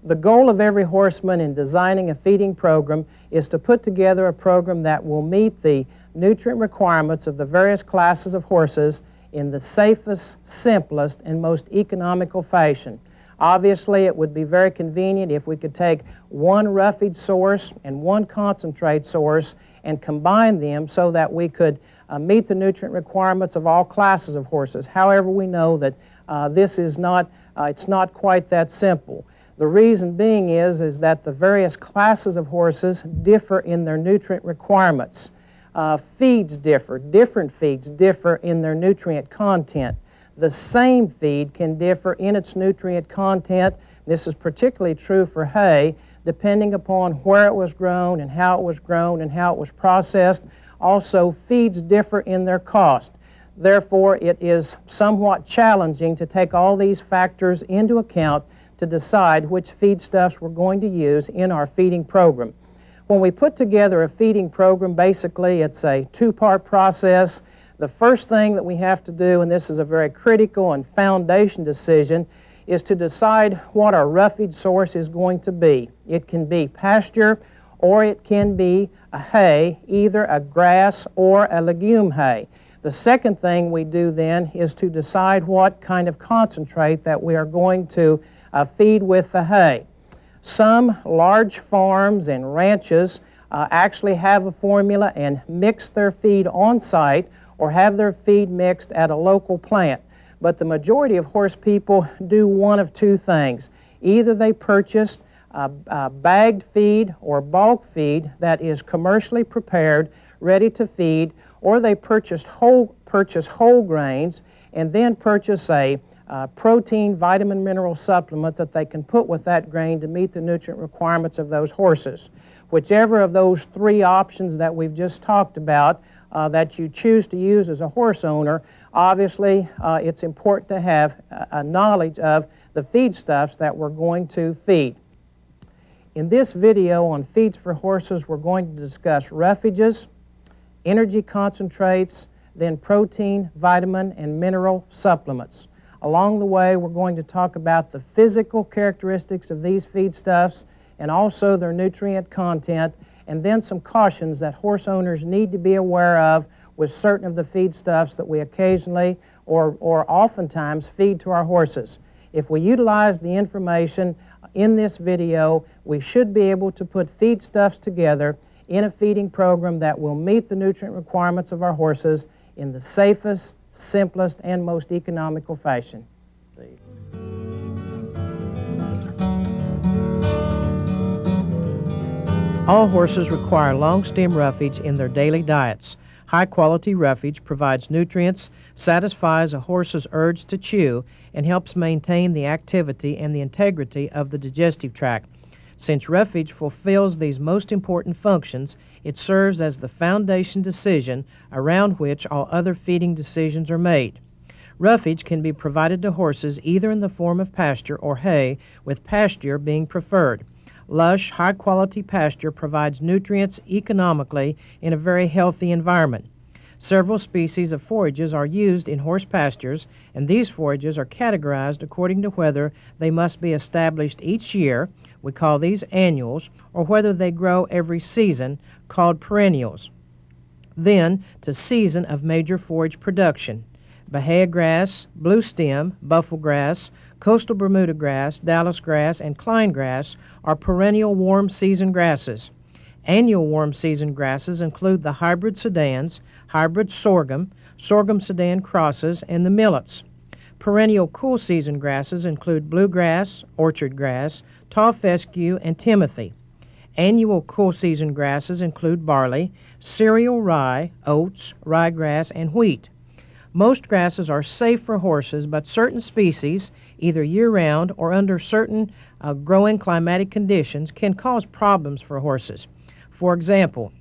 The goal of every horseman in designing a feeding program is to put together a program that will meet the nutrient requirements of the various classes of horses in the safest, simplest, and most economical fashion. Obviously, it would be very convenient if we could take one roughage source and one concentrate source and combine them so that we could meet the nutrient requirements of all classes of horses. However, we know that this is not, it's not quite that simple. The reason being is that the various classes of horses differ in their nutrient requirements. Feeds differ. Different feeds differ in their nutrient content. The same feed can differ in its nutrient content. This is particularly true for hay, depending upon where it was grown and how it was grown and how it was processed. Also, feeds differ in their cost. Therefore, it is somewhat challenging to take all these factors into account to decide which feedstuffs we're going to use in our feeding program. When we put together a feeding program, basically it's a two-part process. The first thing that we have to do, and this is a very critical and foundation decision, is to decide what our roughage source is going to be. It can be pasture or it can be a hay, either a grass or a legume hay. The second thing we do then is to decide what kind of concentrate that we are going to feed with the hay. Some large farms and ranches actually have a formula and mix their feed on site or have their feed mixed at a local plant. But the majority of horse people do one of two things. Either they purchase bagged feed or bulk feed that is commercially prepared, ready to feed, or they purchase whole grains and then purchase a protein, vitamin, mineral supplement that they can put with that grain to meet the nutrient requirements of those horses. Whichever of those three options that we've just talked about that you choose to use as a horse owner, obviously it's important to have a knowledge of the feedstuffs that we're going to feed. In this video on feeds for horses, we're going to discuss roughages, energy concentrates, then protein, vitamin, and mineral supplements. Along the way, we're going to talk about the physical characteristics of these feedstuffs and also their nutrient content, and then some cautions that horse owners need to be aware of with certain of the feedstuffs that we occasionally or oftentimes feed to our horses. If we utilize the information in this video, we should be able to put feedstuffs together in a feeding program that will meet the nutrient requirements of our horses in the safest, simplest, and most economical fashion. All horses require long-stem roughage in their daily diets. High-quality roughage provides nutrients, satisfies a horse's urge to chew, and helps maintain the activity and the integrity of the digestive tract. Since roughage fulfills these most important functions, it serves as the foundation decision around which all other feeding decisions are made. Roughage can be provided to horses either in the form of pasture or hay, with pasture being preferred. Lush, high-quality pasture provides nutrients economically in a very healthy environment. Several species of forages are used in horse pastures, and these forages are categorized according to whether they must be established each year, we call these annuals, or whether they grow every season, called perennials. Then, to season of major forage production. Bahia grass, blue stem, buffalo grass, coastal Bermuda grass, Dallas grass, and Klein grass are perennial warm season grasses. Annual warm season grasses include the hybrid sedans, hybrid sorghum, sorghum sedan crosses, and the millets. Perennial cool season grasses include bluegrass, orchard grass, tall fescue, and timothy. Annual cool season grasses include barley, cereal rye, oats, ryegrass, and wheat. Most grasses are safe for horses, but certain species, either year-round or under certain growing climatic conditions, can cause problems for horses. For example,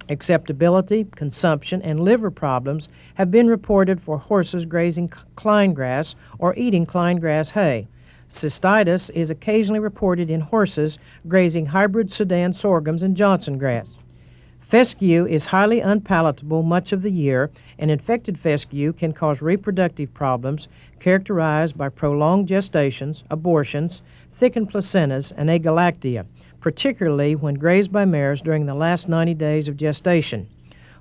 acceptability, consumption, and liver problems have been reported for horses grazing Klein grass or eating Klein grass hay. Cystitis is occasionally reported in horses grazing hybrid Sudan sorghums and Johnson grass. Fescue is highly unpalatable much of the year, and infected fescue can cause reproductive problems characterized by prolonged gestations, abortions, thickened placentas, and agalactia, particularly when grazed by mares during the last 90 days of gestation.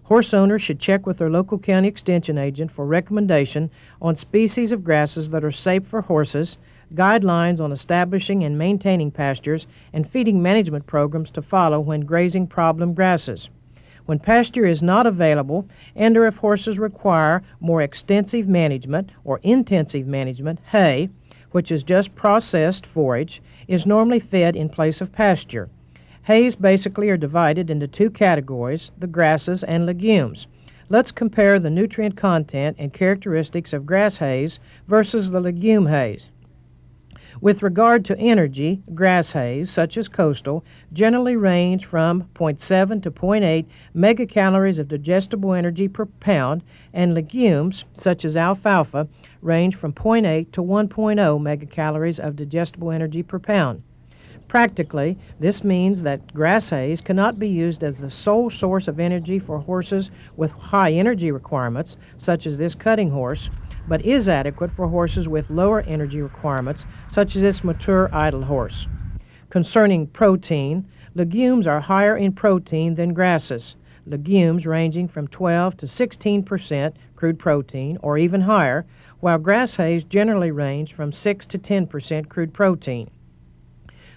Horse owners should check with their local county extension agent for recommendation on species of grasses that are safe for horses, guidelines on establishing and maintaining pastures, and feeding management programs to follow when grazing problem grasses. When pasture is not available, and or if horses require more extensive management or intensive management, hay, which is just processed forage, is normally fed in place of pasture. Hays basically are divided into two categories, the grasses and legumes. Let's compare the nutrient content and characteristics of grass hays versus the legume hays. With regard to energy, grass hays, such as coastal, generally range from 0.7 to 0.8 megacalories of digestible energy per pound, and legumes, such as alfalfa, range from 0.8 to 1.0 megacalories of digestible energy per pound. Practically, this means that grass hays cannot be used as the sole source of energy for horses with high energy requirements, such as this cutting horse, but is adequate for horses with lower energy requirements, such as this mature idle horse. Concerning protein, legumes are higher in protein than grasses, legumes ranging from 12 to 16% crude protein or even higher, while grass hays generally range from 6 to 10% crude protein.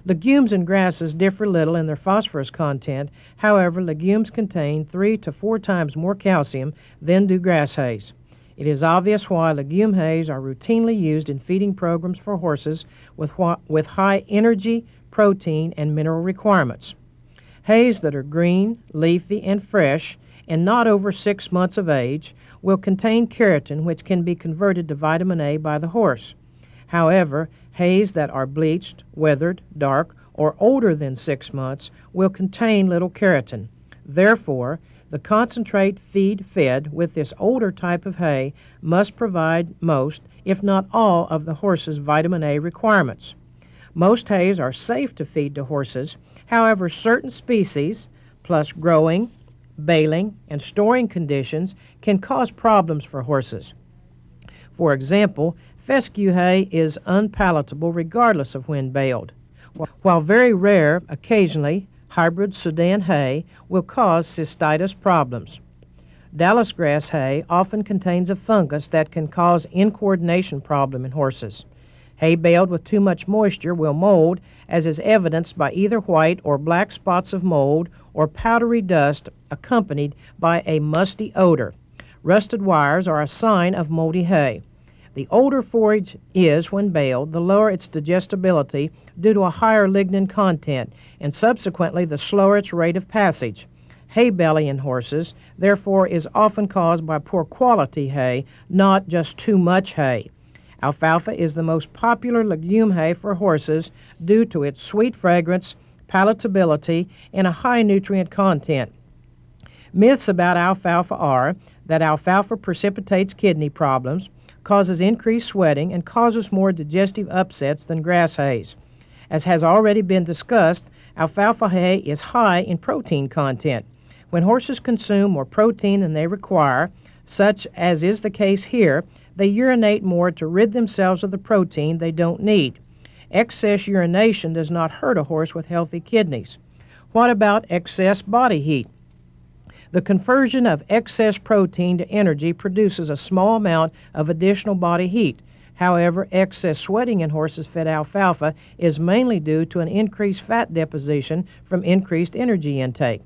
Legumes and grasses differ little in their phosphorus content. However, legumes contain 3 to 4 times more calcium than do grass hays. It is obvious why legume hays are routinely used in feeding programs for horses with high energy, protein, and mineral requirements. Hays that are green, leafy, and fresh, and not over 6 months of age, will contain keratin, which can be converted to vitamin A by the horse. However, hays that are bleached, weathered, dark, or older than 6 months will contain little keratin. Therefore, the concentrate feed fed with this older type of hay must provide most, if not all, of the horse's vitamin A requirements. Most hays are safe to feed to horses. However, certain species, plus growing, baling, and storing conditions, can cause problems for horses. For example, fescue hay is unpalatable regardless of when baled. While very rare, occasionally, hybrid Sudan hay will cause cystitis problems. Dallas grass hay often contains a fungus that can cause incoordination problem in horses. Hay baled with too much moisture will mold, as is evidenced by either white or black spots of mold or powdery dust accompanied by a musty odor. Rusted wires are a sign of moldy hay. The older forage is, when baled, the lower its digestibility due to a higher lignin content, and subsequently the slower its rate of passage. Hay belly in horses, therefore, is often caused by poor quality hay, not just too much hay. Alfalfa is the most popular legume hay for horses due to its sweet fragrance, palatability, and a high nutrient content. Myths about alfalfa are that alfalfa precipitates kidney problems, causes increased sweating, and causes more digestive upsets than grass hays. As has already been discussed, alfalfa hay is high in protein content. When horses consume more protein than they require, such as is the case here, they urinate more to rid themselves of the protein they don't need. Excess urination does not hurt a horse with healthy kidneys. What about excess body heat? The conversion of excess protein to energy produces a small amount of additional body heat. However, excess sweating in horses fed alfalfa is mainly due to an increased fat deposition from increased energy intake.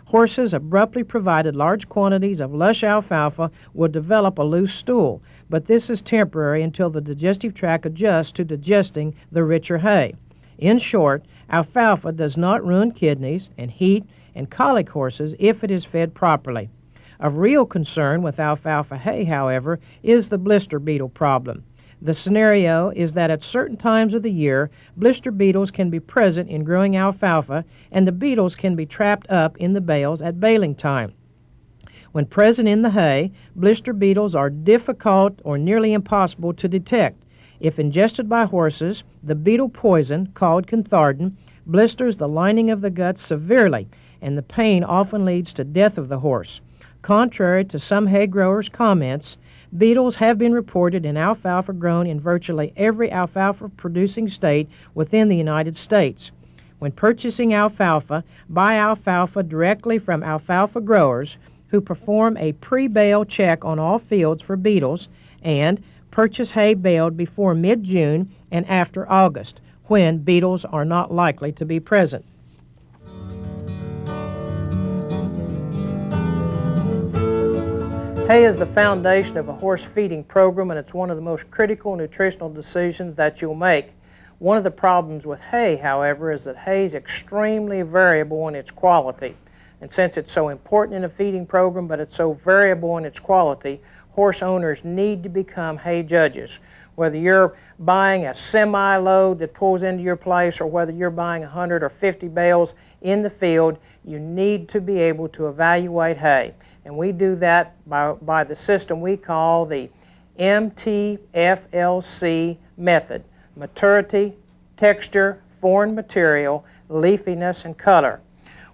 Horses abruptly provided large quantities of lush alfalfa will develop a loose stool, but this is temporary until the digestive tract adjusts to digesting the richer hay. In short, alfalfa does not ruin kidneys and heat and colic horses if it is fed properly. Of real concern with alfalfa hay, however, is the blister beetle problem. The scenario is that at certain times of the year, blister beetles can be present in growing alfalfa, and the beetles can be trapped up in the bales at baling time. When present in the hay, blister beetles are difficult or nearly impossible to detect. If ingested by horses, the beetle poison, called cantharidin, blisters the lining of the gut severely, and the pain often leads to death of the horse. Contrary to some hay growers' comments, beetles have been reported in alfalfa grown in virtually every alfalfa-producing state within the United States. When purchasing alfalfa, buy alfalfa directly from alfalfa growers who perform a pre-bale check on all fields for beetles, and purchase hay baled before mid-June and after August, when beetles are not likely to be present. Hay is the foundation of a horse feeding program, and it's one of the most critical nutritional decisions that you'll make. One of the problems with hay, however, is that hay is extremely variable in its quality. And since it's so important in a feeding program, but it's so variable in its quality, horse owners need to become hay judges. Whether you're buying a semi-load that pulls into your place or whether you're buying 100 or 50 bales in the field, you need to be able to evaluate hay. And we do that by the system we call the MTFLC method: maturity, texture, foreign material, leafiness, and color.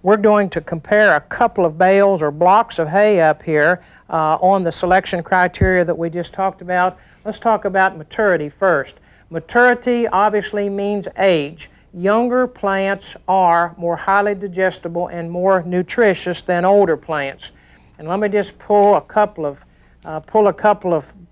We're going to compare a couple of bales or blocks of hay up here on the selection criteria that we just talked about. Let's talk about maturity first. Maturity obviously means age. Younger plants are more highly digestible and more nutritious than older plants. And let me just pull a couple of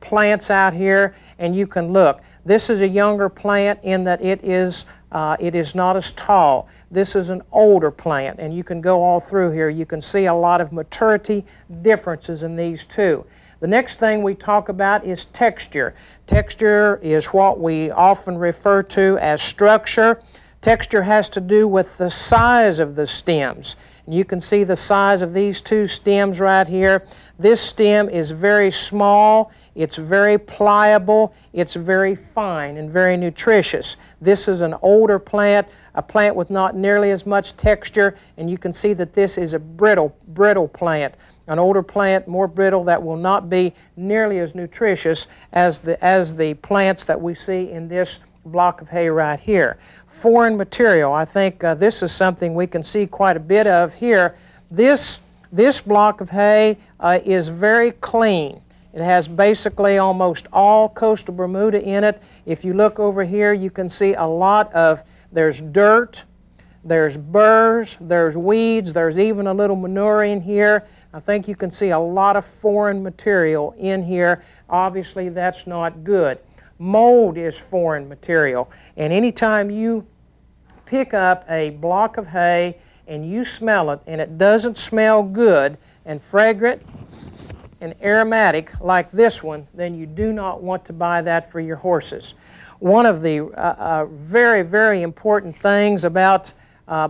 plants out here, and you can look. This is a younger plant in that it is not as tall. This is an older plant, and you can go all through here. You can see a lot of maturity differences in these two. The next thing we talk about is texture. Texture is what we often refer to as structure. Texture has to do with the size of the stems. You can see the size of these two stems right here. This stem is very small, it's very pliable, it's very fine and very nutritious. This is an older plant, a plant with not nearly as much texture, and you can see that this is a brittle plant. An older plant, more brittle, that will not be nearly as nutritious as the plants that we see in this block of hay right here. Foreign material, I think this is something we can see quite a bit of here. This block of hay is very clean. It has basically almost all coastal Bermuda in it. If you look over here, you can see a lot of, there's dirt, there's burrs, there's weeds, there's even a little manure in here. I think you can see a lot of foreign material in here. Obviously, that's not good. Mold is foreign material, and anytime you pick up a block of hay and you smell it and it doesn't smell good and fragrant and aromatic like this one, then you do not want to buy that for your horses. One of the very, very important things about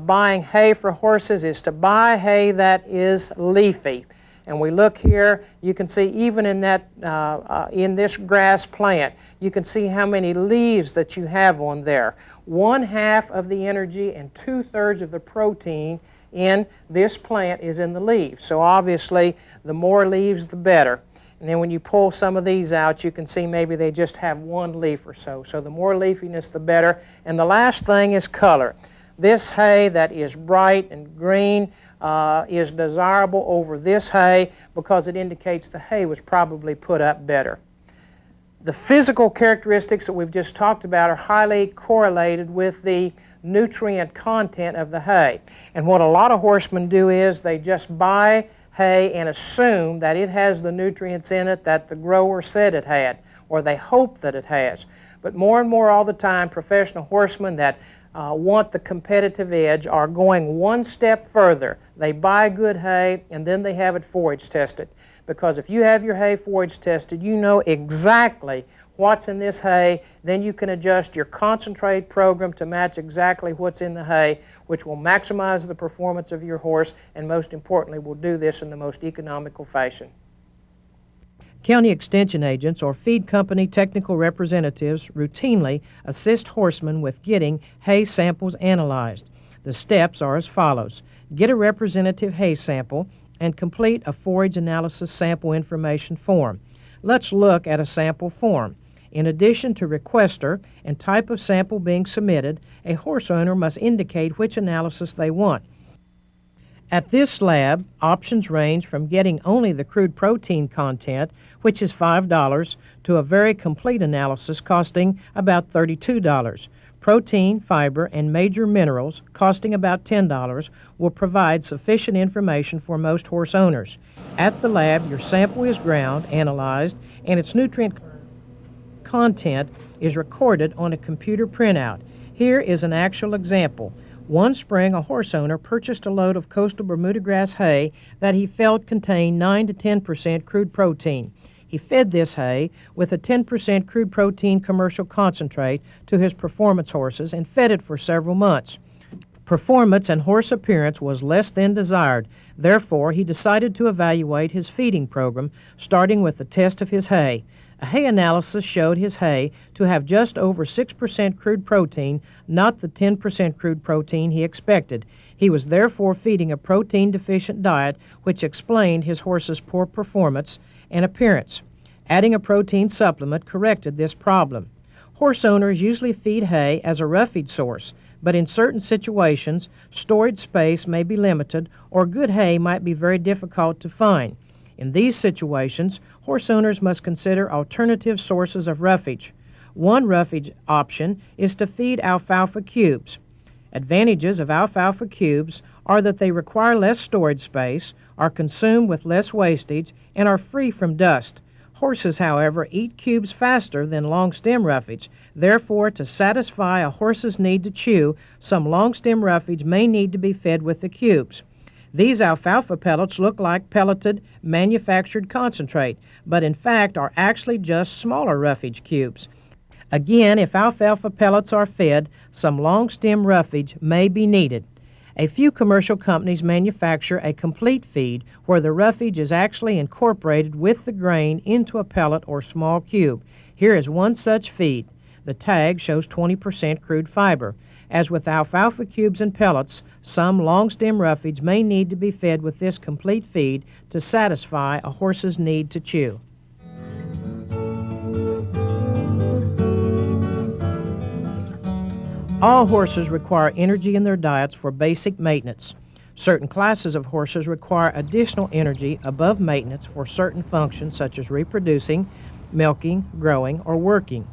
buying hay for horses is to buy hay that is leafy. And we look here, you can see even in that in this grass plant, you can see how many leaves that you have on there. 1/2 of the energy and 2/3 of the protein in this plant is in the leaves. So obviously, the more leaves, the better. And then when you pull some of these out, you can see maybe they just have one leaf or so. So the more leafiness, the better. And the last thing is color. This hay that is bright and green is desirable over this hay because it indicates the hay was probably put up better. The physical characteristics that we've just talked about are highly correlated with the nutrient content of the hay. And what a lot of horsemen do is they just buy hay and assume that it has the nutrients in it that the grower said it had, or they hope that it has. But more and more all the time, professional horsemen that want the competitive edge are going one step further. They buy good hay and then they have it forage tested. Because if you have your hay forage tested, you know exactly what's in this hay. Then you can adjust your concentrate program to match exactly what's in the hay, which will maximize the performance of your horse, and most importantly will do this in the most economical fashion. County extension agents or feed company technical representatives routinely assist horsemen with getting hay samples analyzed. The steps are as follows. Get a representative hay sample and complete a forage analysis sample information form. Let's look at a sample form. In addition to requester and type of sample being submitted, a horse owner must indicate which analysis they want. At this lab, options range from getting only the crude protein content, which is $5, to a very complete analysis costing about $32. Protein, fiber, and major minerals, costing about $10, will provide sufficient information for most horse owners. At the lab, your sample is ground, analyzed, and its nutrient content is recorded on a computer printout. Here is an actual example. One spring, a horse owner purchased a load of coastal Bermuda grass hay that he felt contained 9 to 10% crude protein. He fed this hay with a 10% crude protein commercial concentrate to his performance horses and fed it for several months. Performance and horse appearance was less than desired. Therefore, he decided to evaluate his feeding program, starting with the test of his hay. A hay analysis showed his hay to have just over 6% crude protein, not the 10% crude protein he expected. He was therefore feeding a protein-deficient diet, which explained his horse's poor performance and appearance. Adding a protein supplement corrected this problem. Horse owners usually feed hay as a roughage source, but in certain situations, storage space may be limited or good hay might be very difficult to find. In these situations, horse owners must consider alternative sources of roughage. One roughage option is to feed alfalfa cubes. Advantages of alfalfa cubes are that they require less storage space, are consumed with less wastage, and are free from dust. Horses, however, eat cubes faster than long-stem roughage. Therefore, to satisfy a horse's need to chew, some long-stem roughage may need to be fed with the cubes. These alfalfa pellets look like pelleted, manufactured concentrate, but in fact are actually just smaller roughage cubes. Again, if alfalfa pellets are fed, some long-stem roughage may be needed. A few commercial companies manufacture a complete feed where the roughage is actually incorporated with the grain into a pellet or small cube. Here is one such feed. The tag shows 20% crude fiber. As with alfalfa cubes and pellets, some long-stem roughage may need to be fed with this complete feed to satisfy a horse's need to chew. All horses require energy in their diets for basic maintenance. Certain classes of horses require additional energy above maintenance for certain functions such as reproducing, milking, growing, or working.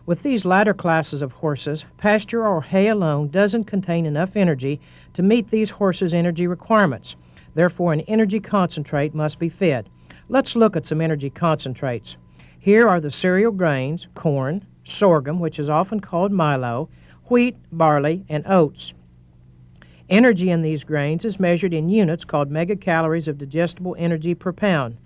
With these latter classes of horses, pasture or hay alone doesn't contain enough energy to meet these horses' energy requirements. Therefore, an energy concentrate must be fed. Let's look at some energy concentrates. Here are the cereal grains, corn, sorghum, which is often called milo, wheat, barley, and oats. Energy in these grains is measured in units called megacalories of digestible energy per pound.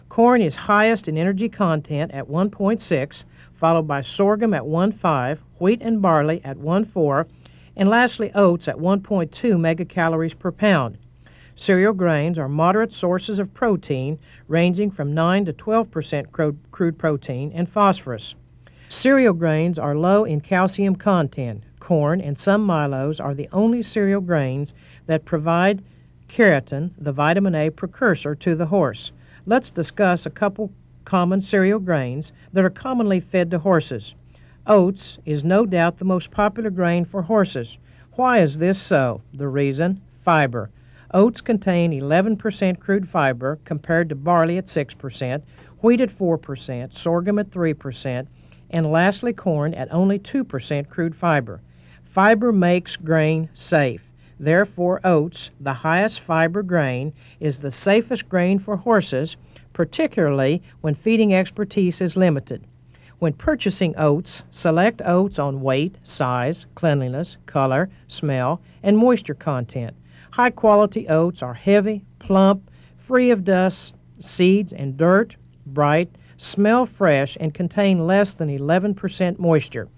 Corn is highest in energy content at 1.6, followed by sorghum at 1.5, wheat and barley at 1.4, and lastly oats at 1.2 megacalories per pound. Cereal grains are moderate sources of protein, ranging from 9 to 12% crude protein and phosphorus. Cereal grains are low in calcium content. Corn and some milos are the only cereal grains that provide keratin, the vitamin A precursor, to the horse. Let's discuss a couple common cereal grains that are commonly fed to horses. Oats is no doubt the most popular grain for horses. Why is this so? The reason? Fiber. Oats contain 11% crude fiber compared to barley at 6%, wheat at 4%, sorghum at 3%, and lastly corn at only 2% crude fiber. Fiber makes grain safe. Therefore, oats, the highest fiber grain, is the safest grain for horses, particularly when feeding expertise is limited. When purchasing oats, select oats on weight, size, cleanliness, color, smell, and moisture content. High-quality oats are heavy, plump, free of dust, seeds, and dirt, bright, smell fresh, and contain less than 11% moisture.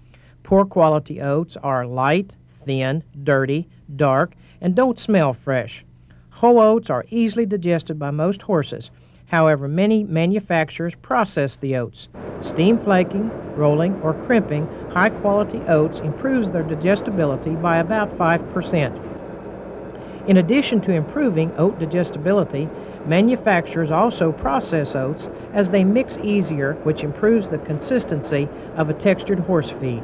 Poor quality oats are light, thin, dirty, dark, and don't smell fresh. Whole oats are easily digested by most horses. However, many manufacturers process the oats. Steam flaking, rolling, or crimping high-quality oats improves their digestibility by about 5%. In addition to improving oat digestibility, manufacturers also process oats as they mix easier, which improves the consistency of a textured horse feed.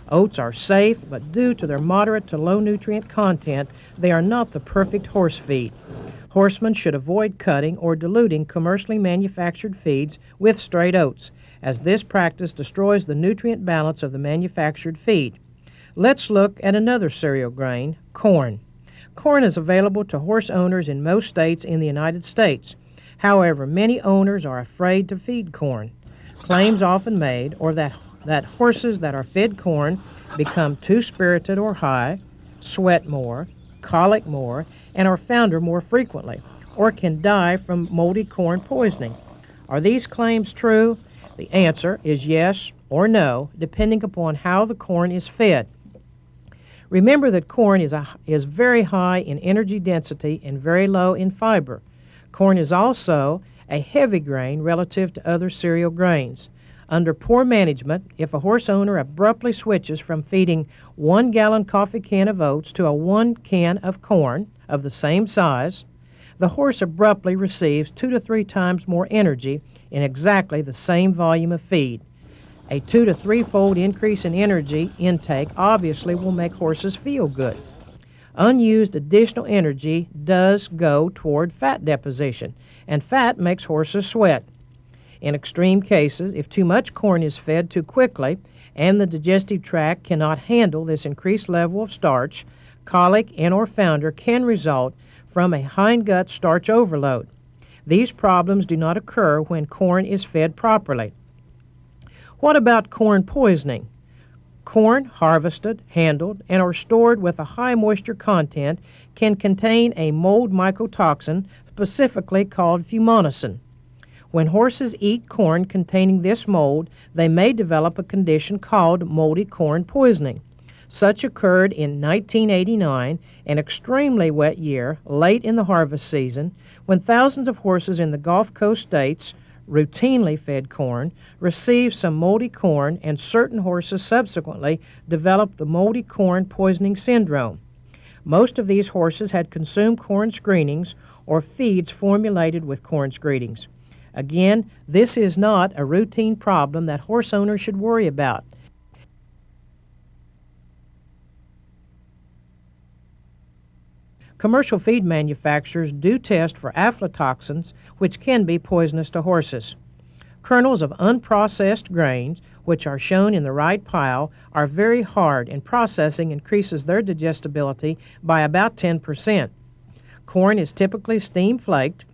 Oats are safe, but due to their moderate to low nutrient content, they are not the perfect horse feed. Horsemen should avoid cutting or diluting commercially manufactured feeds with straight oats, as this practice destroys the nutrient balance of the manufactured feed. Let's look at another cereal grain, corn. Corn is available to horse owners in most states in the United States. However, many owners are afraid to feed corn. Claims often made are that horses that are fed corn become too spirited or high, sweat more, colic more, and are founder more frequently, or can die from moldy corn poisoning. Are these claims true? The answer is yes or no, depending upon how the corn is fed. Remember that corn is very high in energy density and very low in fiber. Corn is also a heavy grain relative to other cereal grains. Under poor management, if a horse owner abruptly switches from feeding 1 gallon coffee can of oats to a 1 can of corn of the same size, the horse abruptly receives 2 to 3 times more energy in exactly the same volume of feed. A 2 to 3-fold increase in energy intake obviously will make horses feel good. Unused additional energy does go toward fat deposition, and fat makes horses sweat. In extreme cases, if too much corn is fed too quickly and the digestive tract cannot handle this increased level of starch, colic and/or founder can result from a hindgut starch overload. These problems do not occur when corn is fed properly. What about corn poisoning? Corn harvested, handled, and or stored with a high moisture content can contain a mold mycotoxin specifically called fumonisin. When horses eat corn containing this mold, they may develop a condition called moldy corn poisoning. Such occurred in 1989, an extremely wet year, late in the harvest season, when thousands of horses in the Gulf Coast states, routinely fed corn, received some moldy corn, and certain horses subsequently developed the moldy corn poisoning syndrome. Most of these horses had consumed corn screenings or feeds formulated with corn screenings. Again, this is not a routine problem that horse owners should worry about. Commercial feed manufacturers do test for aflatoxins, which can be poisonous to horses. Kernels of unprocessed grains, which are shown in the right pile, are very hard, and processing increases their digestibility by about 10%. Corn is typically steam flaked,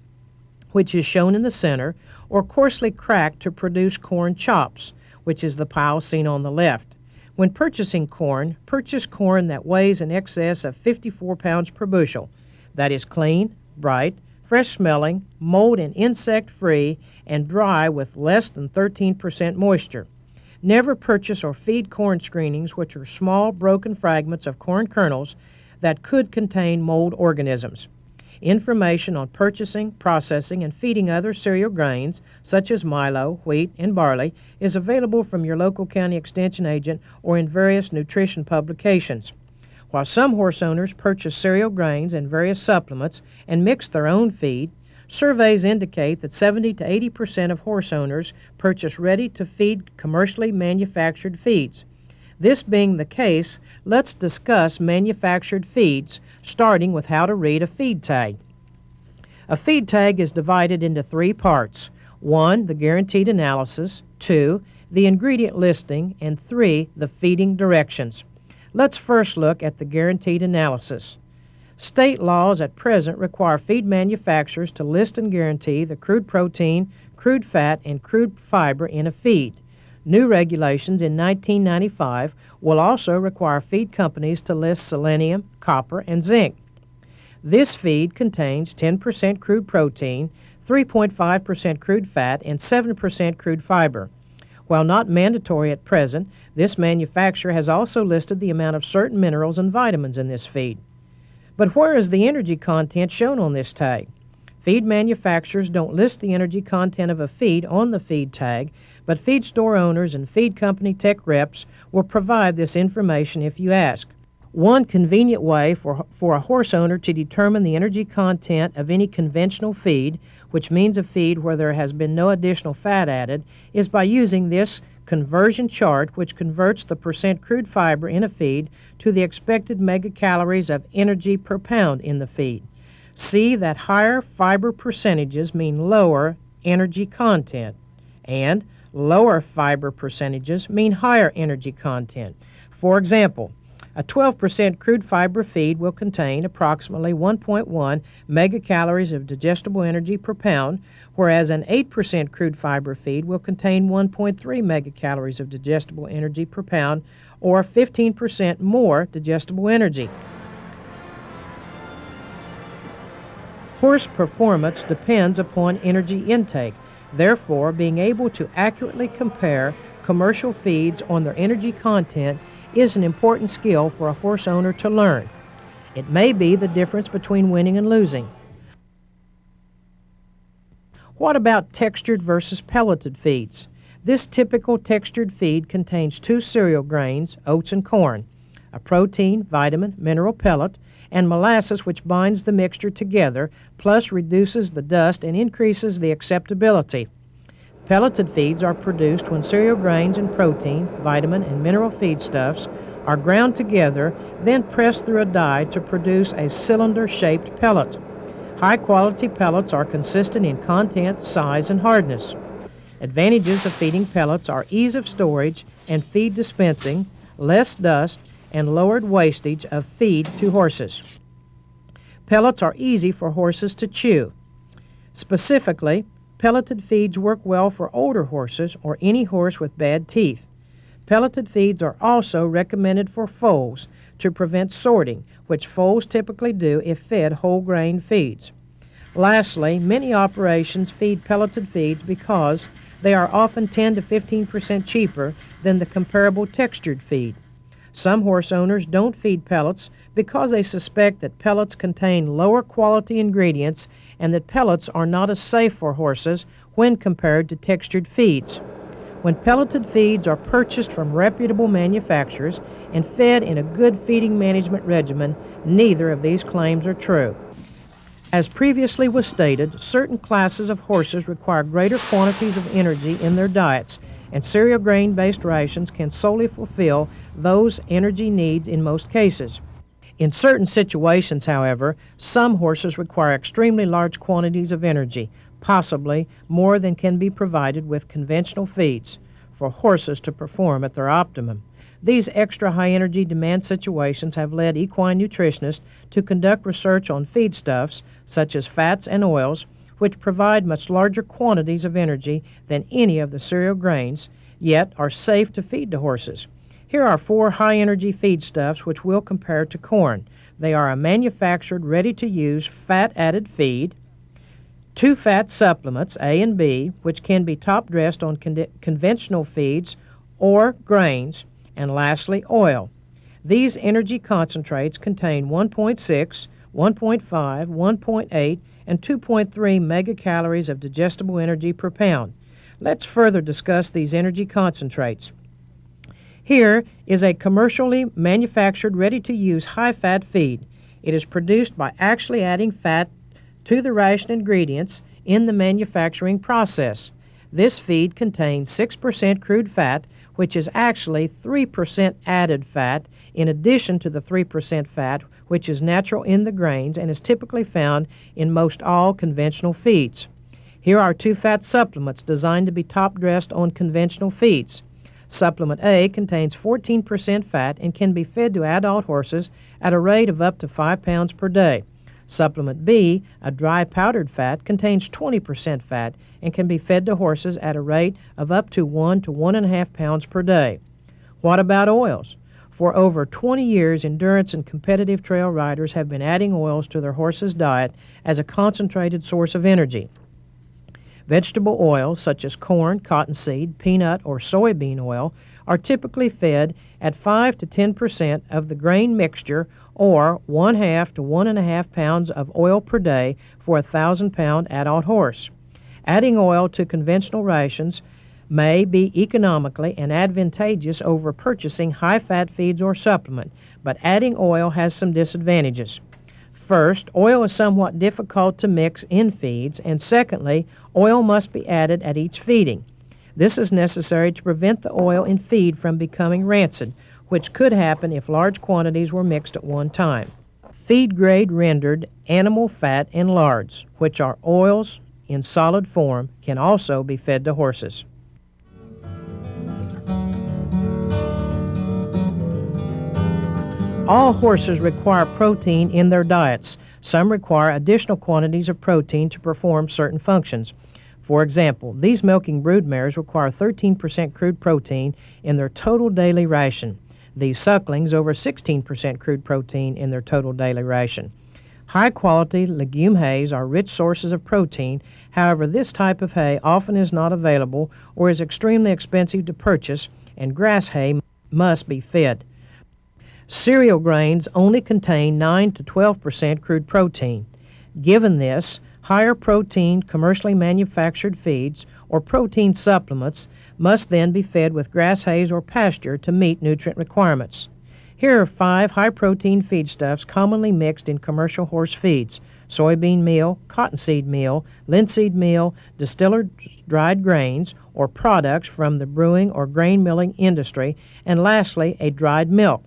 which is shown in the center, or coarsely cracked to produce corn chops, which is the pile seen on the left. When purchasing corn, purchase corn that weighs in excess of 54 pounds per bushel. That is clean, bright, fresh-smelling, mold and insect-free, and dry with less than 13% moisture. Never purchase or feed corn screenings, which are small, broken fragments of corn kernels that could contain mold organisms. Information on purchasing, processing, and feeding other cereal grains, such as milo, wheat, and barley, is available from your local county extension agent or in various nutrition publications. While some horse owners purchase cereal grains and various supplements and mix their own feed, surveys indicate that 70 to 80% of horse owners purchase ready-to-feed commercially manufactured feeds. This being the case, let's discuss manufactured feeds, starting with how to read a feed tag. A feed tag is divided into 3 parts. 1, the guaranteed analysis, 2, the ingredient listing, and 3, the feeding directions. Let's first look at the guaranteed analysis. State laws at present require feed manufacturers to list and guarantee the crude protein, crude fat, and crude fiber in a feed. New regulations in 1995 will also require feed companies to list selenium, copper, and zinc. This feed contains 10% crude protein, 3.5% crude fat, and 7% crude fiber. While not mandatory at present, this manufacturer has also listed the amount of certain minerals and vitamins in this feed. But where is the energy content shown on this tag? Feed manufacturers don't list the energy content of a feed on the feed tag, but feed store owners and feed company tech reps will provide this information if you ask. One convenient way for a horse owner to determine the energy content of any conventional feed, which means a feed where there has been no additional fat added, is by using this conversion chart, which converts the percent crude fiber in a feed to the expected megacalories of energy per pound in the feed. See that higher fiber percentages mean lower energy content, and lower fiber percentages mean higher energy content. For example, a 12% crude fiber feed will contain approximately 1.1 megacalories of digestible energy per pound, whereas an 8% crude fiber feed will contain 1.3 megacalories of digestible energy per pound, or 15% more digestible energy. Horse performance depends upon energy intake. Therefore, being able to accurately compare commercial feeds on their energy content is an important skill for a horse owner to learn. It may be the difference between winning and losing. What about textured versus pelleted feeds? This typical textured feed contains 2 cereal grains, oats and corn, a protein, vitamin, mineral pellet, and molasses which binds the mixture together, plus reduces the dust and increases the acceptability. Pelleted feeds are produced when cereal grains and protein, vitamin, and mineral feedstuffs are ground together, then pressed through a die to produce a cylinder-shaped pellet. High-quality pellets are consistent in content, size, and hardness. Advantages of feeding pellets are ease of storage and feed dispensing, less dust, and lowered wastage of feed to horses. Pellets are easy for horses to chew. Specifically, pelleted feeds work well for older horses or any horse with bad teeth. Pelleted feeds are also recommended for foals to prevent sorting, which foals typically do if fed whole grain feeds. Lastly, many operations feed pelleted feeds because they are often 10 to 15% cheaper than the comparable textured feed. Some horse owners don't feed pellets because they suspect that pellets contain lower quality ingredients and that pellets are not as safe for horses when compared to textured feeds. When pelleted feeds are purchased from reputable manufacturers and fed in a good feeding management regimen, neither of these claims are true. As previously was stated, certain classes of horses require greater quantities of energy in their diets, and cereal grain-based rations can solely fulfill those energy needs in most cases. In certain situations, however, some horses require extremely large quantities of energy, possibly more than can be provided with conventional feeds, for horses to perform at their optimum. These extra high-energy demand situations have led equine nutritionists to conduct research on feedstuffs, such as fats and oils, which provide much larger quantities of energy than any of the cereal grains, yet are safe to feed to horses. Here are 4 high-energy feedstuffs which we'll compare to corn. They are a manufactured, ready-to-use, fat-added feed, 2 fat supplements, A and B, which can be top-dressed on conventional feeds or grains, and lastly, oil. These energy concentrates contain 1.6, 1.5, 1.8, and 2.3 megacalories of digestible energy per pound. Let's further discuss these energy concentrates. Here is a commercially manufactured, ready-to-use high-fat feed. It is produced by actually adding fat to the ration ingredients in the manufacturing process. This feed contains 6% crude fat, which is actually 3% added fat, in addition to the 3% fat, which is natural in the grains and is typically found in most all conventional feeds. Here are 2 fat supplements designed to be top-dressed on conventional feeds. Supplement A contains 14% fat and can be fed to adult horses at a rate of up to 5 pounds per day. Supplement B, a dry powdered fat, contains 20% fat and can be fed to horses at a rate of up to 1 to 1.5 pounds per day. What about oils? For over 20 years, endurance and competitive trail riders have been adding oils to their horses' diet as a concentrated source of energy. Vegetable oils such as corn, cottonseed, peanut, or soybean oil are typically fed at 5 to 10% of the grain mixture, or 1/2 to 1.5 pounds of oil per day for a 1,000-pound adult horse. Adding oil to conventional rations may be economically and advantageous over purchasing high-fat feeds or supplement, but adding oil has some disadvantages. First, oil is somewhat difficult to mix in feeds, and secondly, oil must be added at each feeding. This is necessary to prevent the oil in feed from becoming rancid, which could happen if large quantities were mixed at one time. Feed-grade rendered animal fat and lards, which are oils in solid form, can also be fed to horses. All horses require protein in their diets. Some require additional quantities of protein to perform certain functions. For example, these milking broodmares require 13% crude protein in their total daily ration. These sucklings over 16% crude protein in their total daily ration. High-quality legume hays are rich sources of protein. However, this type of hay often is not available or is extremely expensive to purchase, and grass hay must be fed. Cereal grains only contain 9 to 12% crude protein. Given this, higher protein commercially manufactured feeds or protein supplements must then be fed with grass hays or pasture to meet nutrient requirements. Here are 5 high-protein feedstuffs commonly mixed in commercial horse feeds: soybean meal, cottonseed meal, linseed meal, distillers dried grains or products from the brewing or grain milling industry, and lastly, a dried milk.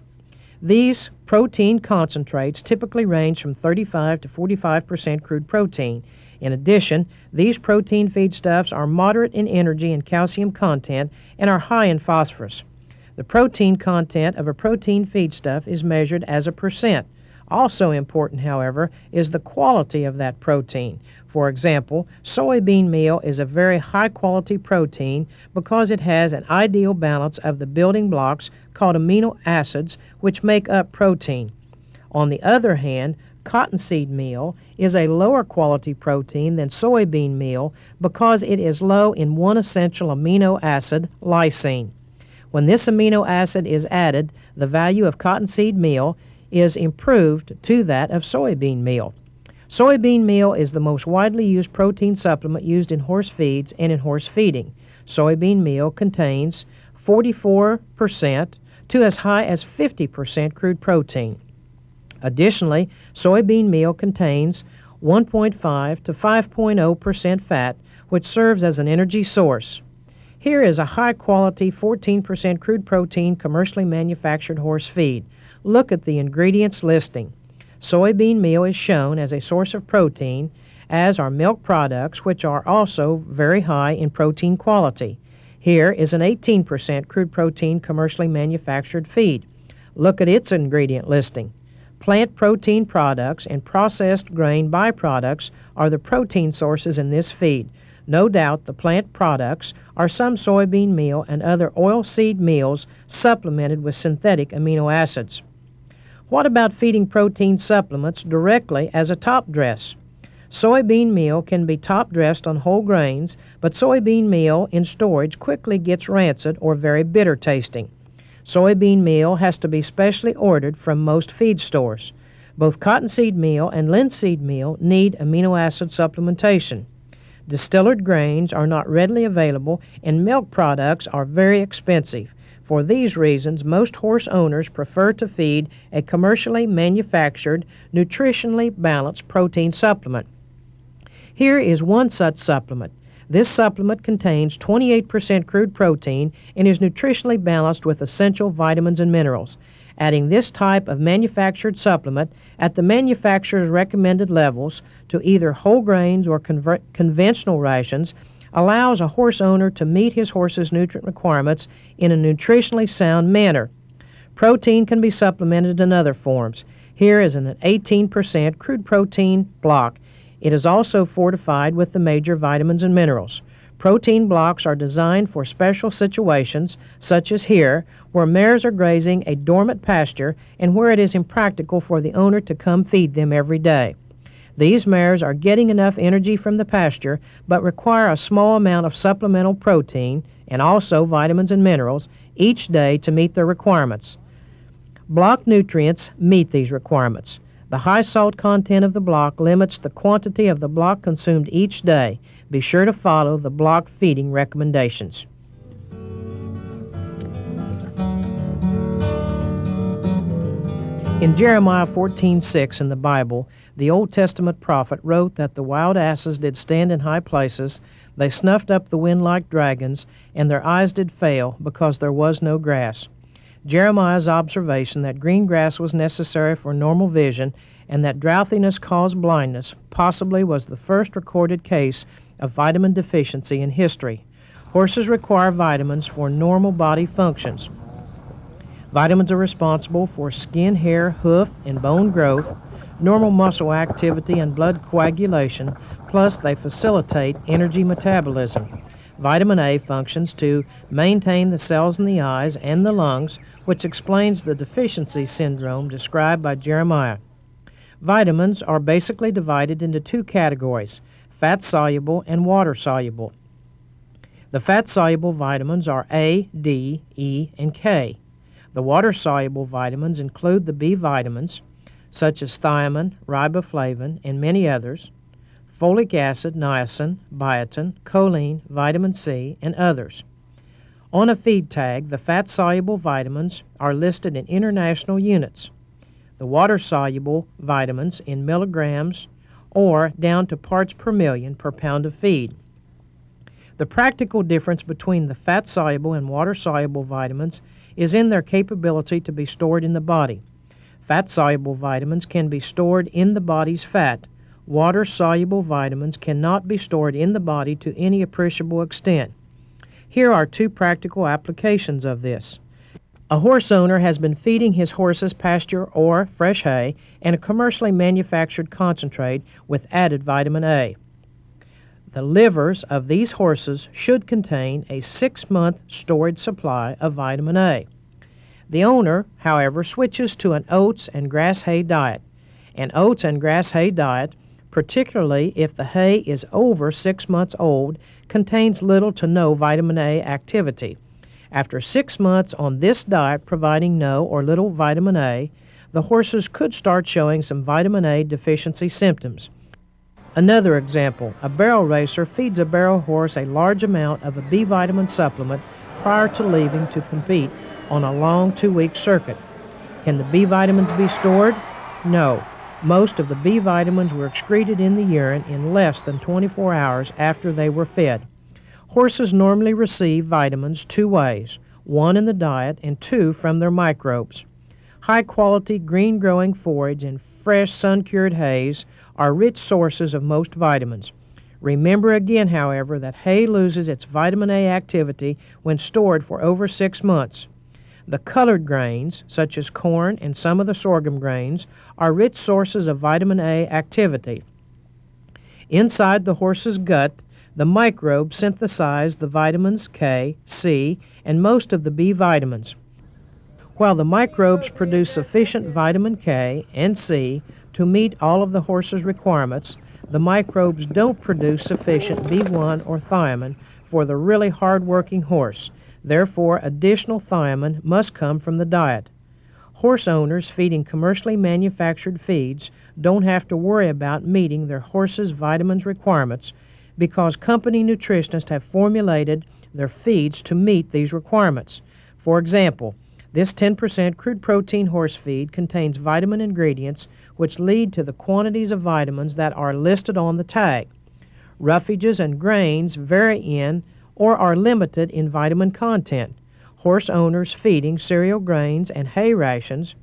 These protein concentrates typically range from 35 to 45% crude protein. In addition, these protein feedstuffs are moderate in energy and calcium content and are high in phosphorus. The protein content of a protein feedstuff is measured as a percent. Also important, however, is the quality of that protein. For example, soybean meal is a very high-quality protein because it has an ideal balance of the building blocks called amino acids which make up protein. On the other hand, cottonseed meal is a lower quality protein than soybean meal because it is low in one essential amino acid, lysine. When this amino acid is added, the value of cottonseed meal is improved to that of soybean meal. Soybean meal is the most widely used protein supplement used in horse feeds and in horse feeding. Soybean meal contains 44% to as high as 50% crude protein. Additionally, soybean meal contains 1.5 to 5.0% fat, which serves as an energy source. Here is a high-quality 14% crude protein commercially manufactured horse feed. Look at the ingredients listing. Soybean meal is shown as a source of protein, as are milk products, which are also very high in protein quality. Here is an 18% crude protein commercially manufactured feed. Look at its ingredient listing. Plant protein products and processed grain byproducts are the protein sources in this feed. No doubt the plant products are some soybean meal and other oilseed meals supplemented with synthetic amino acids. What about feeding protein supplements directly as a top dress? Soybean meal can be top dressed on whole grains, but soybean meal in storage quickly gets rancid or very bitter tasting. Soybean meal has to be specially ordered from most feed stores. Both cottonseed meal and linseed meal need amino acid supplementation. Distilled grains are not readily available, and milk products are very expensive. For these reasons, most horse owners prefer to feed a commercially manufactured, nutritionally balanced protein supplement. Here is one such supplement. This supplement contains 28% crude protein and is nutritionally balanced with essential vitamins and minerals. Adding this type of manufactured supplement at the manufacturer's recommended levels to either whole grains or conventional rations allows a horse owner to meet his horse's nutrient requirements in a nutritionally sound manner. Protein can be supplemented in other forms. Here is an 18% crude protein block. It is also fortified with the major vitamins and minerals. Protein blocks are designed for special situations, such as here, where mares are grazing a dormant pasture and where it is impractical for the owner to come feed them every day. These mares are getting enough energy from the pasture, but require a small amount of supplemental protein and also vitamins and minerals each day to meet their requirements. Block nutrients meet these requirements. The high salt content of the block limits the quantity of the block consumed each day. Be sure to follow the block feeding recommendations. In Jeremiah 14:6 in the Bible, the Old Testament prophet wrote that the wild asses did stand in high places, they snuffed up the wind like dragons, and their eyes did fail, because there was no grass. Jeremiah's observation that green grass was necessary for normal vision and that drouthiness caused blindness possibly was the first recorded case of vitamin deficiency in history. Horses require vitamins for normal body functions. Vitamins are responsible for skin, hair, hoof, and bone growth, normal muscle activity, and blood coagulation, plus they facilitate energy metabolism. Vitamin A functions to maintain the cells in the eyes and the lungs, which explains the deficiency syndrome described by Jeremiah. Vitamins are basically divided into two categories, fat-soluble and water-soluble. The fat-soluble vitamins are A, D, E, and K. The water-soluble vitamins include the B vitamins, such as thiamine, riboflavin, and many others, folic acid, niacin, biotin, choline, vitamin C, and others. On a feed tag, the fat-soluble vitamins are listed in international units, the water-soluble vitamins in milligrams or down to parts per million per pound of feed. The practical difference between the fat-soluble and water-soluble vitamins is in their capability to be stored in the body. Fat-soluble vitamins can be stored in the body's fat. Water-soluble vitamins cannot be stored in the body to any appreciable extent. Here are two practical applications of this. A horse owner has been feeding his horses pasture or fresh hay and a commercially manufactured concentrate with added vitamin A. The livers of these horses should contain a 6-month storage supply of vitamin A. The owner, however, switches to an oats and grass hay diet. An oats and grass hay diet, particularly if the hay is over 6 months old, contains little to no vitamin A activity. After 6 months on this diet providing no or little vitamin A, the horses could start showing some vitamin A deficiency symptoms. Another example, a barrel racer feeds a barrel horse a large amount of a B vitamin supplement prior to leaving to compete on a long 2-week circuit. Can the B vitamins be stored? No. Most of the B vitamins were excreted in the urine in less than 24 hours after they were fed. Horses normally receive vitamins 2 ways, 1 in the diet and 2 from their microbes. High-quality green-growing forage and fresh sun-cured hays are rich sources of most vitamins. Remember again, however, that hay loses its vitamin A activity when stored for over 6 months. The colored grains, such as corn and some of the sorghum grains, are rich sources of vitamin A activity. Inside the horse's gut, the microbes synthesize the vitamins K, C, and most of the B vitamins. While the microbes produce sufficient vitamin K and C to meet all of the horse's requirements, the microbes don't produce sufficient B1 or thiamine for the really hard-working horse. Therefore, additional thiamine must come from the diet. Horse owners feeding commercially manufactured feeds don't have to worry about meeting their horse's vitamins requirements because company nutritionists have formulated their feeds to meet these requirements. For example, this 10% crude protein horse feed contains vitamin ingredients which lead to the quantities of vitamins that are listed on the tag. Roughages and grains vary in or are limited in vitamin content. Horse owners feeding cereal grains and hay rations,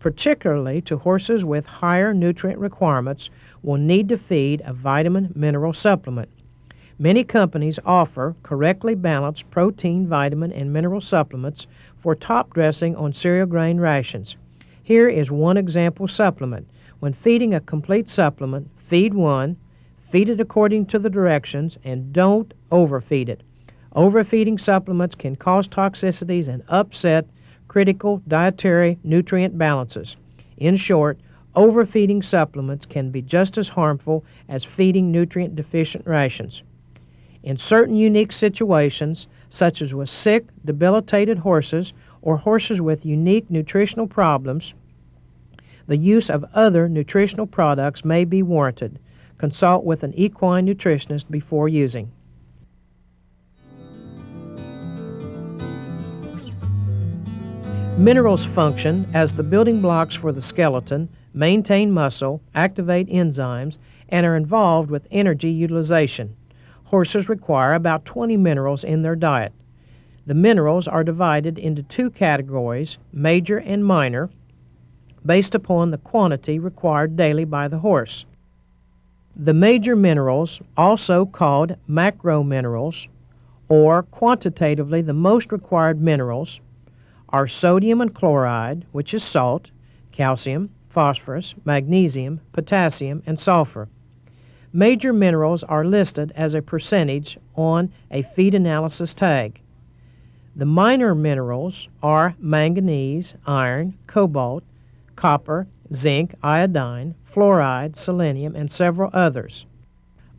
particularly to horses with higher nutrient requirements, will need to feed a vitamin mineral supplement. Many companies offer correctly balanced protein, vitamin, and mineral supplements for top dressing on cereal grain rations. Here is one example supplement. When feeding a complete supplement, feed one, feed it according to the directions, and don't overfeed it. Overfeeding supplements can cause toxicities and upset critical dietary nutrient balances. In short, overfeeding supplements can be just as harmful as feeding nutrient-deficient rations. In certain unique situations, such as with sick, debilitated horses or horses with unique nutritional problems, the use of other nutritional products may be warranted. Consult with an equine nutritionist before using. Minerals function as the building blocks for the skeleton, maintain muscle, activate enzymes, and are involved with energy utilization. Horses require about 20 minerals in their diet. The minerals are divided into two categories, major and minor. based upon the quantity required daily by the horse. The major minerals, also called macrominerals, or quantitatively the most required minerals, are sodium and chloride, which is salt, calcium, phosphorus, magnesium, potassium, and sulfur. Major minerals are listed as a percentage on a feed analysis tag. The minor minerals are manganese, iron, cobalt, copper, zinc, iodine, fluoride, selenium, and several others.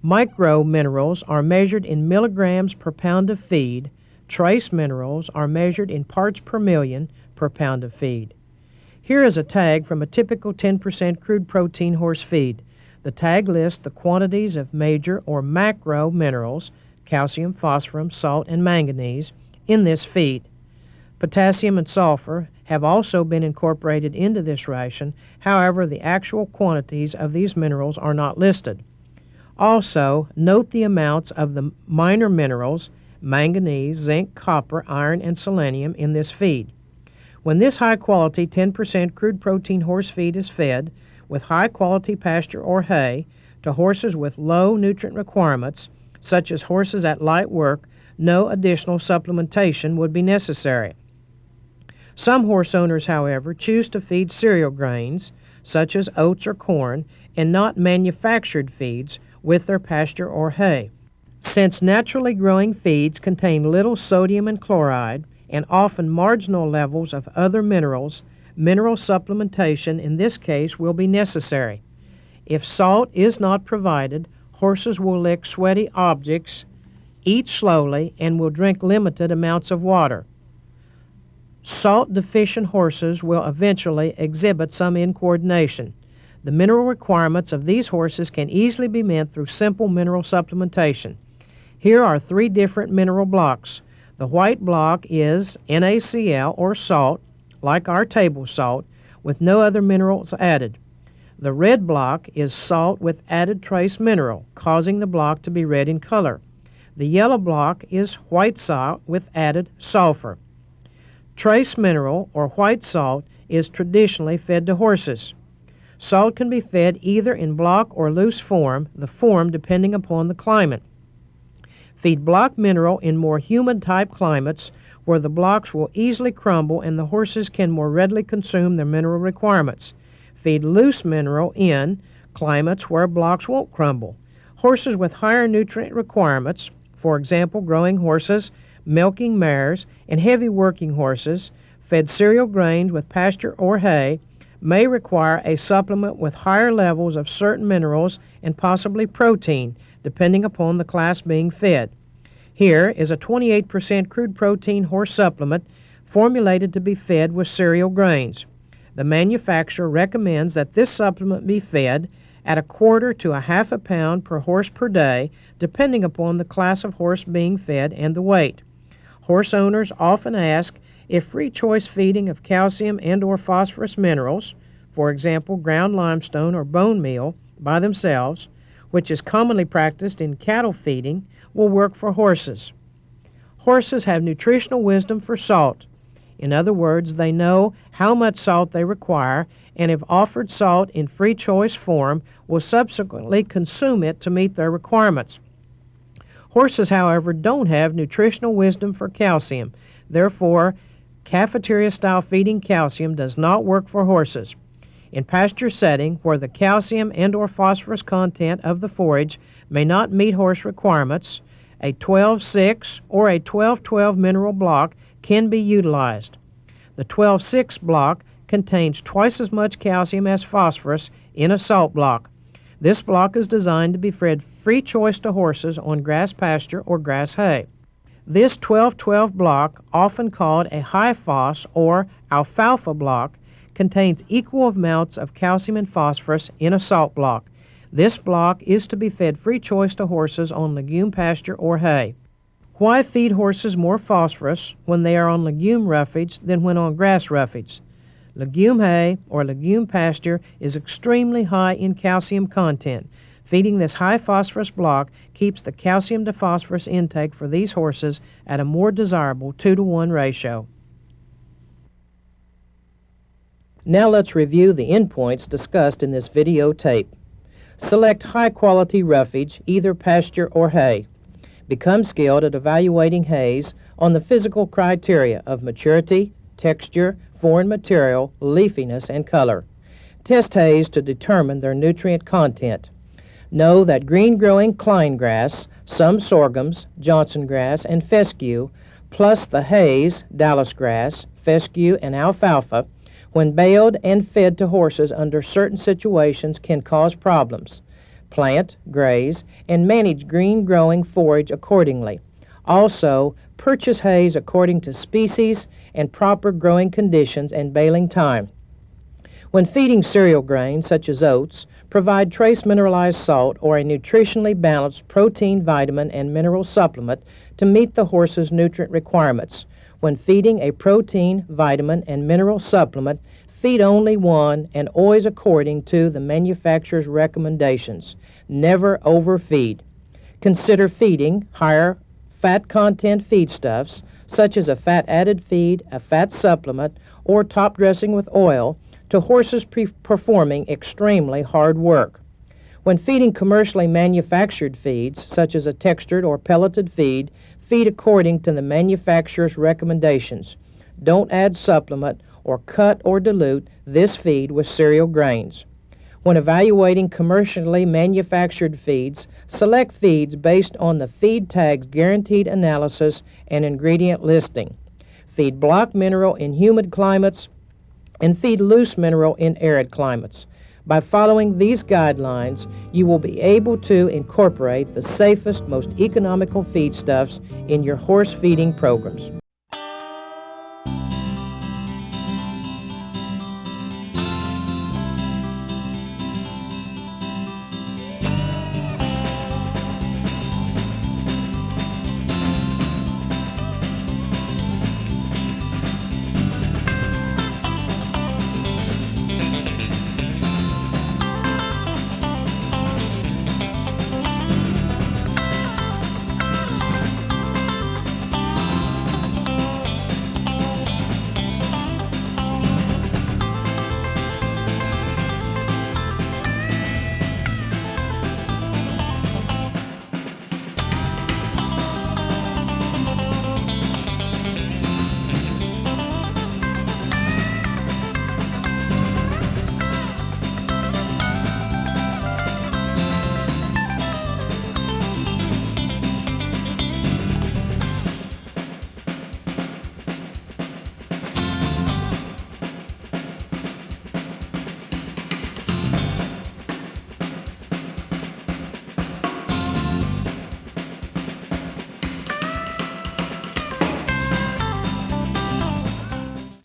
Micro minerals are measured in milligrams per pound of feed. Trace minerals are measured in parts per million per pound of feed. Here is a tag from a typical 10% crude protein horse feed. The tag lists the quantities of major or macro minerals, calcium, phosphorus, salt, and manganese, in this feed. Potassium and sulfur have also been incorporated into this ration. However, the actual quantities of these minerals are not listed. Also, note the amounts of the minor minerals, manganese, zinc, copper, iron, and selenium in this feed. When this high-quality 10% crude protein horse feed is fed with high-quality pasture or hay to horses with low nutrient requirements, such as horses at light work, no additional supplementation would be necessary. Some horse owners, however, choose to feed cereal grains, such as oats or corn, and not manufactured feeds with their pasture or hay. Since naturally growing feeds contain little sodium and chloride and often marginal levels of other minerals, mineral supplementation in this case will be necessary. If salt is not provided, horses will lick sweaty objects, eat slowly, and will drink limited amounts of water. Salt-deficient horses will eventually exhibit some incoordination. The mineral requirements of these horses can easily be met through simple mineral supplementation. Here are 3 different mineral blocks. The white block is NaCl, or salt, like our table salt, with no other minerals added. The red block is salt with added trace mineral, causing the block to be red in color. The yellow block is white salt with added sulfur. Trace mineral, or white salt, is traditionally fed to horses. Salt can be fed either in block or loose form, the form depending upon the climate. Feed block mineral in more humid-type climates where the blocks will easily crumble and the horses can more readily consume their mineral requirements. Feed loose mineral in climates where blocks won't crumble. Horses with higher nutrient requirements, for example, growing horses, milking mares, and heavy working horses, fed cereal grains with pasture or hay, may require a supplement with higher levels of certain minerals and possibly protein, depending upon the class being fed. Here is a 28% crude protein horse supplement formulated to be fed with cereal grains. The manufacturer recommends that this supplement be fed at 1/4 to 1/2 pound per horse per day, depending upon the class of horse being fed and the weight. Horse owners often ask if free choice feeding of calcium and or phosphorus minerals, for example ground limestone or bone meal, by themselves, which is commonly practiced in cattle feeding, will work for horses. Horses have nutritional wisdom for salt. In other words, they know how much salt they require, and if offered salt in free choice form, will subsequently consume it to meet their requirements. Horses, however, don't have nutritional wisdom for calcium. Therefore, cafeteria-style feeding calcium does not work for horses. In pasture setting, where the calcium and or phosphorus content of the forage may not meet horse requirements, a 12-6 or a 12-12 mineral block can be utilized. The 12-6 block contains twice as much calcium as phosphorus in a salt block. This block is designed to be fed free choice to horses on grass pasture or grass hay. This 12-12 block, often called a high phos or alfalfa block, contains equal amounts of calcium and phosphorus in a salt block. This block is to be fed free choice to horses on legume pasture or hay. Why feed horses more phosphorus when they are on legume roughage than when on grass roughage? Legume hay or legume pasture is extremely high in calcium content. Feeding this high phosphorus block keeps the calcium to phosphorus intake for these horses at a more desirable 2-to-1 ratio. Now let's review the endpoints discussed in this videotape. Select high-quality roughage, either pasture or hay. Become skilled at evaluating hays on the physical criteria of maturity, texture, foreign material, leafiness, and color. Test hays to determine their nutrient content. Know that green-growing Klein grass, some sorghums, Johnson grass, and fescue, plus the hays, Dallas grass, fescue, and alfalfa, when baled and fed to horses under certain situations can cause problems. Plant, graze, and manage green-growing forage accordingly. Also, purchase hays according to species and proper growing conditions and baling time. When feeding cereal grains, such as oats, provide trace mineralized salt or a nutritionally balanced protein, vitamin, and mineral supplement to meet the horse's nutrient requirements. When feeding a protein, vitamin, and mineral supplement, feed only one and always according to the manufacturer's recommendations. Never overfeed. Consider feeding higher fat content feedstuffs, such as a fat-added feed, a fat supplement, or top dressing with oil, to horses performing extremely hard work. When feeding commercially manufactured feeds, such as a textured or pelleted feed, feed according to the manufacturer's recommendations. Don't add supplement or cut or dilute this feed with cereal grains. When evaluating commercially manufactured feeds, select feeds based on the feed tag's guaranteed analysis and ingredient listing. Feed block mineral in humid climates and feed loose mineral in arid climates. By following these guidelines, you will be able to incorporate the safest, most economical feedstuffs in your horse feeding programs.